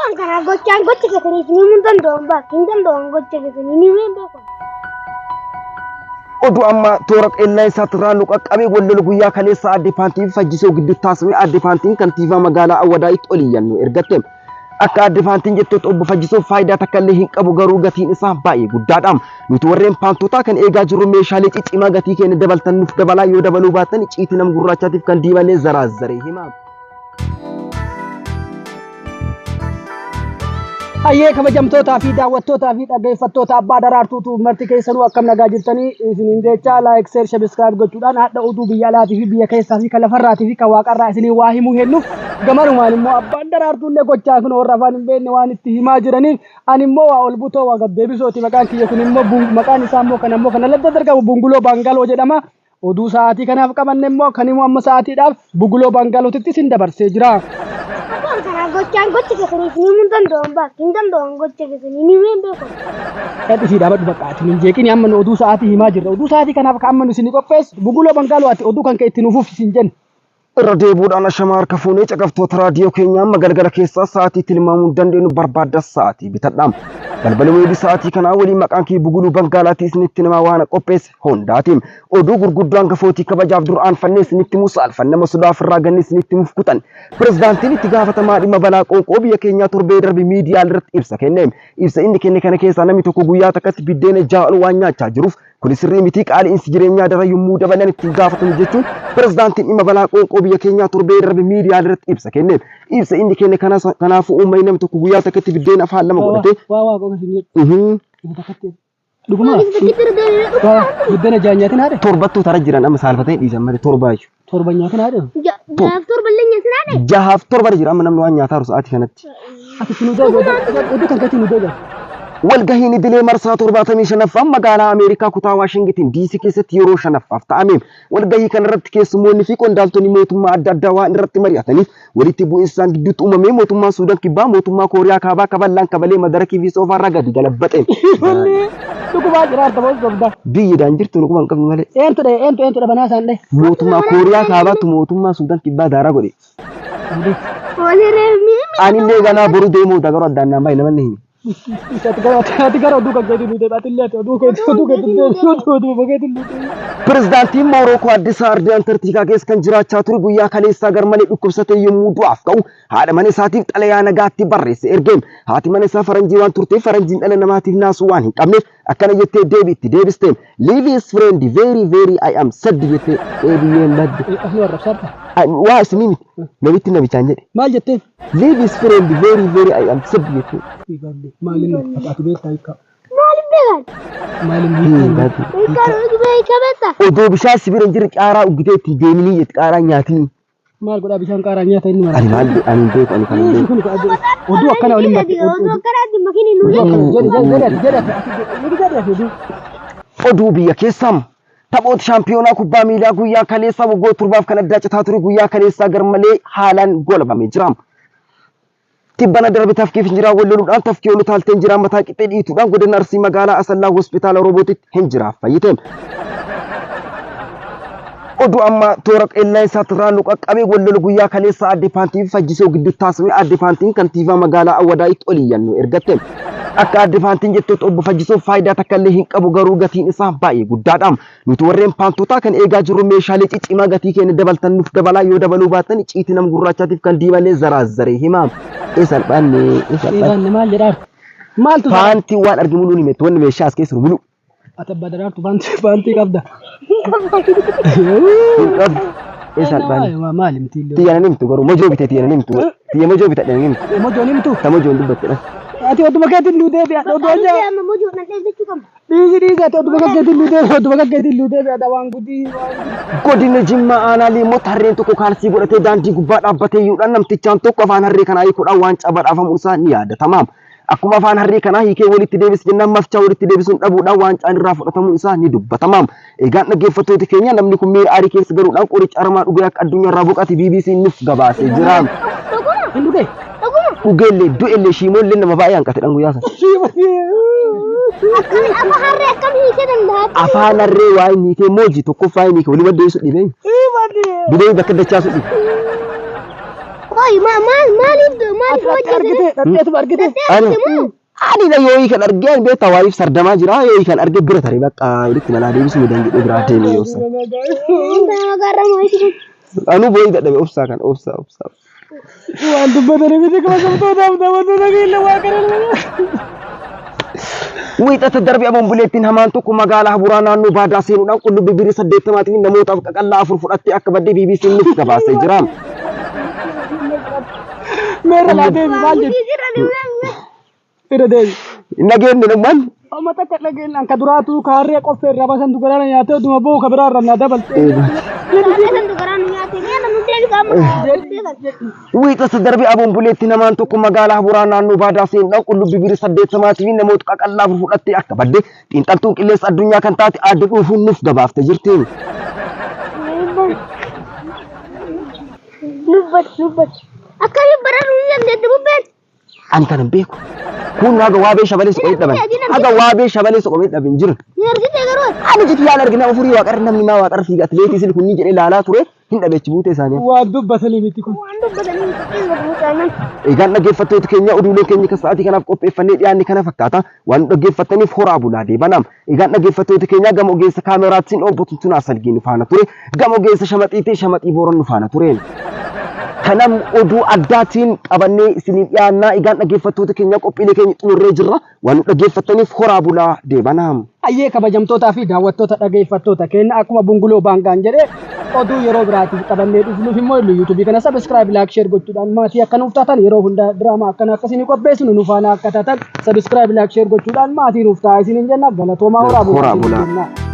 Abbaan karaa gochaan gocha gatanii ni danda'an baakii danda'an gocha gatanii ni beeku. Oduu amma toora qeellaa isaa tiraan qaqqabee wallol guyyaa kaleessa adde paantiin fajjisoo giddu taasifame adde paantiin kantiibaa magaalaa Awwadaayitti ol iyyannu ergatte. Akka adde paantiin jettoota obbo Fajjisoo faayidaa takka illee hin qabu garuu gatiin isaa baay'ee guddaadha. Nuti warreen paantotaa kan eegaa jirru meeshaalee ciccimaa gatii keenya dabaltan nuuf dabalaa yoo dabaluu baatan icciitii nama gurraachaatiif kan diibanee zaraazzaree hima. Ayyee kabajamtootaa fi daawwattootaa fi dhaggeeffattoota abbaa daraartuutu marti keessanuu akkam nagaa jirtanii isiniin jecha laayik sheer sabiskiraayib gochuudhaan hadha oduu biyya alaatii fi biyya keessaa fi kan lafarraatii fi kan waaqarraa isinii waa himuu hennuuf gamanumaan immoo abbaan daraartuullee gochaa kun warra afaan hin beekne waan itti himaa jiraniif ani immoo waa ol butoo waa gaddeebisooti maqaan kiyya kun immoo maqaan isaa immoo kan alatti argamu bunguloo baangaloo jedhama. Oduu sa'aatii kanaaf qabanne immoo kan immoo amma sa'aatiidhaaf bunguloo baangalootitti isin dabarsee jira. Gochaan gocha gatanii ni danda'an baakii danda'an gocha gatanii ni beeku. Dhadhii dhaabadhu baqqaati hin jeeqini amma oduu sa'aatii himaa jirra. Oduu sa'aatii kanaaf kan amma nu isin qopheessu bunguloo baangaloo ati oduu kan ka'e itti nuuf isin jenna. Irra deebuudhaan ashama harka fuunee caqaftoota raadiyoo keenyaa amma galgala keessaa sa'aatii tilmaamuu dandeenyu barbaadda sa'aatii bitadhaam. Balbala weebii sa'aatii kanaa waliin maqaan kee buguluu bangaalaatii isinitti namaa waan qopheesse Hoondaatiin. Oduu gurguddoo hangafootii kabajaaf duraan fannee isinitti musaalfan nama sodaa ofirraa gannee isinitti mufkutan. Pirezidaantiin itti gaafatamaa dhimma balaa qoonqoo biyya keenyaa torbee darbe miidiyaa irratti ibsa kenne. Ibsa inni kenne kana keessaa namni tokko guyyaa takkatti biddeena jaa'u waan nyaachaa jiruuf kun sirrii miti qaaliinsi jireenyaa dara yommuu dabalan itti gaafatamu jechuun pirezidaantiin dhimma balaa qoonqoo biyya keenyaa torbee darbe miidiyaa irratti ibsa kenne. Ibsa inni kenne kanaafuu uummanni namni tokko guyyaa takkatti biddeena afaan lama godhatee dhuguma biddeena jaanyaatiin haadhe torbattuu tara jiran amma saalfatee dhiisan malee torbaayyuu torba nyaatiin haadhe Jahaaf torba illee nyaatiin haadhe. jahaaf torba jira amma namni waan nyaataa sa'aatii kanatti. ati nu oduu kan keetii nu deebi'a. Walgahiin idilee marsaa 75ffaan magaalaa Ameerikaa kutaa Waashingtiin DC keessatti yeroo 5ffaaf ta'ame. Walgahii kanarratti keessummoonni fi qondaaltonni mootummaa adda addaa waan irratti mari'ataniif walitti bu'insaan gidduutti uumamee mootummaa Suudaan kibbaa mootummaa Kooriyaa kaabaa kaballaan kabalee madarakii fi soofaarraa gadi galabbate. Dhuguma jiraata boos gobda. Biyyidhaan jirtu dhuguma hin qabnu malee. Eentu banaa isaan dhee. Mootummaa Kooriyaa kaabaatu mootummaa Suudaan kibbaa daaraa godhe. Anillee ganaa boru deemuu dagaruu addaan naan baay'ee namanni himi. Ati gara oduu kan keetii nu deebi'a ati illee oduu keetii Pirezidaantiin Moorookoo Addis Ardii Antarktikaa keessa kan jiraachaa ture guyyaa kaleessaa garmalee dhukkubsatee yommuu du'aaf ka'u haadha mana isaatiif xalayaa nagaatti barreesse ergeen haati mana isaa faranjii waan turteef faranjiin dhala namaatiif naasuu waan hin qabneef akkana jettee deebisteen live is friend very I am sad jettee eebiyyeen badde. Waa isinii miti namitti namichaan jedhe. Maal jettee? Live is friend very I am sad jettee. Maalin ati beektaa hiikaa? Maalin beekan? Odoo bishaan sibira hin jirre qaaraa uggitee ittiin deeminii jetti qaaraa nyaatinii. Maal godhaa bishaan qaaraa nyaata inni mara? Ani maal ani hin beeku ani kan hin beeku. Oduu akkana waliin bakki. Oduu akkanaatti makiinii nu jedhe. Oduu biyya keessam. Taphoota shaampiyoonaa kubbaa miilaa guyyaa kaleessaa waggoota torbaaf kan addaa citaa ture guyyaa kaleessaa garmalee haalaan golabamee jira. Tibbana darbe tafkiif hinjiraa walloluudhaan tafkii ol utaalteen jiraan mataa qixxee dhiituudhaan godina Arsii magaalaa Asallaa hospitaala Roobootitti hinjiraaf fayyite. Oduu amma toora qeellaa isaa tiraan qaqqabee wallolu guyyaa kaleessaa adde paantiin fajjisoo giddu taasifame adde paantiin kantiibaa magaalaa Awwadaayitti ol iyyannu ergatte. Akka adde paantiin jettoota obbo Fajjisoo faayidaa takka illee hin qabu garuu gatiin isaa baay'ee guddaadha. Nuti warreen paantotaa kan eegaa jirru meeshaalee ciccimaa gatii keenya dabaltan nuuf dabalaa yoo dabaluu baatan icciitii nama gurraachaatiif kan diibanee zaraazzaree hima. Salphaanne maal jedhaa? Maaltu paantii waan argamu nuuni meetu wanni meeshaa as keessa mulu. ati abbaa daraartu paantii qabda. Salphaanne. Maali miti illee? Tiyyana nimtu garuu mojoo bitee tiyyana nimtu. Tiyya mojoo bitadha nimtu. Mojoo nimtu? Ta mojoon dubbattedha. Ati oduma keetiin nu deebi'a. Dhiisi ati oduma keetiin nu deebi'a waan guddi. Godina Jimmaa aanaa Liimmoo harreen tokko kaalsii godhatee daandii gubbaa dhaabbatee yuudhaan namtichaan tokko afaan harree kanaa hiikuudhaan waan cabadhaafamuun isaa ni yaadatama. Akkuma afaan harree kanaa hiikee walitti deebis jennaan mafchaa walitti deebisuun dhabuudhaan waancaan irraa fudhatamuun isaa ni dubbatama. Eegaan dhaggeeffattoota keenya namni kun miira aarii keessa galuudhaan qoricha aramaa dhugee akka addunyaarraa boqate BBC nuuf gabaasee jira. Ugeellee du'ellee shiimoollee nama baay'ee hanqatedhaan guyyaa sana. Afaan harree waa inni hiikee mooji tokkoffaa inni hiikee walii maddee su dhibee. Dhibee bakka dachaa su dhibe. Ani da yoyi kan argeen beektaa waaliif sardamaa jira yoyi kan arge bira tarii bakka walitti malaa deebisuu danda'u biraa deemee yoo san. Anu booyi dadhabe obsaa kan obsaa. Waan dubbatanii miti kabajamtootaaf daawwattoota keenya waa kana. Wiixata darbii abombuleettiin hamaan tokko magaalaa Habuuraa naannoo Baadaa seenuudhaan qullubbii birrii 80 namootaaf qaqallaa 4 fudhattee akka baddee BBC nuuf gabaasee jira. Meera laa deebi maal jedhu? Ira deebi. Nageenye dhumman. Amma takka dhageenyaan ka duraatu kaarree qoffee irraa basan dugaraan nyaatee oduma boo ka biraa irraa naa dabalte. Wiixata darbii abombuleettiin hamaan tokko magaalaa Habuuraa naannoo Baadaa seenuudhaan qullubbii birrii 80 namoota qaqallaa 4 fudhattee akka baddee xiinxaltuun qilleensa addunyaa kan taate aadde dhuufuun nuuf gabaaftee jirti. Nubbat. Akkami bararuu dandeettu bubbeen? Anta nan beeku. Kun naga waabee shabalee soqomee dhaban. Haga waabee shabalee soqomee dhabin jiru. Ni argite garuu. Ani jiti yaala argina ofurii waaqarra namni maa waaqarra fiiga atileetii sil kunni jedhee laalaa ture hin dhabeechi buutee isaanii. Waan dubbatanii miti kun. Egaan dhaggeeffattoota keenya oduulee keenya kan sa'aatii kanaaf qopheeffannee dhiyaanne kana fakkaata. Waan dhaggeeffattaniif horaa bulaa deebanam. Egaan dhaggeeffattoota keenya gama ogeessa kaameraatiin obbo Tuntunaa Salgiin faana ture. Gama ogeessa Shamaxii Booran faana tureen. Kanam oduu addaatiin qabannee isiniif dhiyaannaa egaan dhaggeeffattoota keenya qophiilee keenya xumurree jirra. Waan dhaggeeffattaniif horaa bulaa deebanam. Ayyee kabajamtootaa fi daawwattoota dhaggeeffattoota keenya akkuma bunguloo baangaan jedhee oduu yeroo biraatiif qabannee dhufnuuf immoo YouTube kana subscribe like share gochuudhaan maatii akka nuuf taatan yeroo hunda diraamaa akkana akkasiin qopheessinu nu faana akka taatan subscribe like share gochuudhaan maatii nuuf ta'a isiniin jenna galatoomaa horaa bulaa.